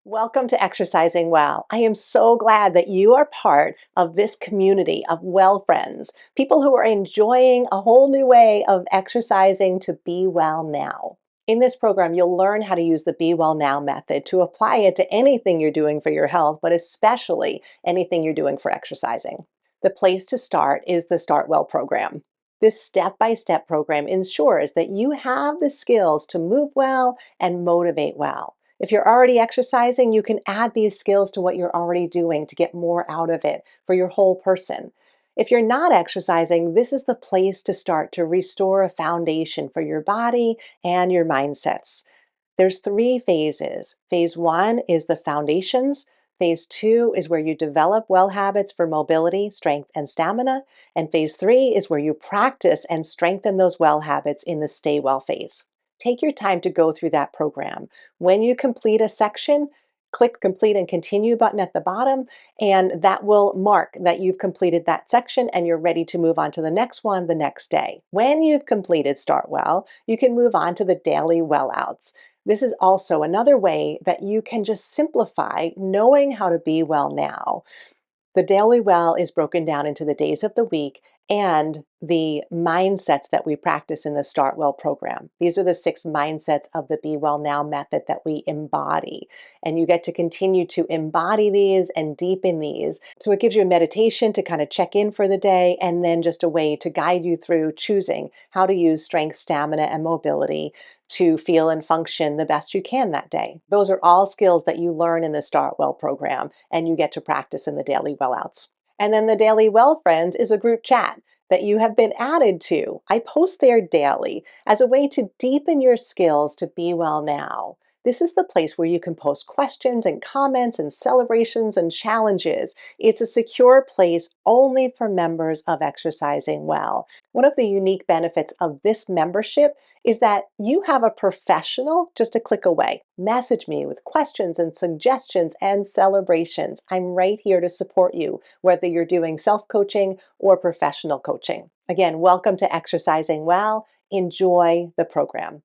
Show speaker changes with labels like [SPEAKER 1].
[SPEAKER 1] Welcome to Exercising Well. I am so glad that you are part of this community of well friends, people who are enjoying a whole new way of exercising to be well now. In this program, you'll learn how to use the Be Well Now method to apply it to anything you're doing for your health, but especially anything you're doing for exercising. The place to start is the Start Well program. This step by step program ensures that you have the skills to move well and motivate well. If you're already exercising, you can add these skills to what you're already doing to get more out of it for your whole person. If you're not exercising, this is the place to start to restore a foundation for your body and your mindsets. There's three phases. Phase one is the foundations. Phase two is where you develop well habits for mobility, strength, and stamina. And phase three is where you practice and strengthen those well habits in the stay well phase. Take your time to go through that program. When you complete a section, click complete and continue button at the bottom, and that will mark that you've completed that section and you're ready to move on to the next one the next day. When you've completed Start Well, you can move on to the daily well outs. This is also another way that you can just simplify knowing how to be well now. The daily well is broken down into the days of the week and the mindsets that we practice in the Start Well program. These are the 6 mindsets of the Be Well Now method that we embody. And you get to continue to embody these and deepen these. So it gives you a meditation to kind of check in for the day, and then just a way to guide you through choosing how to use strength, stamina, and mobility to feel and function the best you can that day. Those are all skills that you learn in the Start Well program, and you get to practice in the daily well outs. And then the Daily Well Friends is a group chat that you have been added to. I post there daily as a way to deepen your skills to be well now. This is the place where you can post questions and comments and celebrations and challenges. It's a secure place only for members of Exercising Well. One of the unique benefits of this membership is that you have a professional just a click away. Message me with questions and suggestions and celebrations. I'm right here to support you, whether you're doing self coaching or professional coaching. Again, welcome to Exercising Well. Enjoy the program.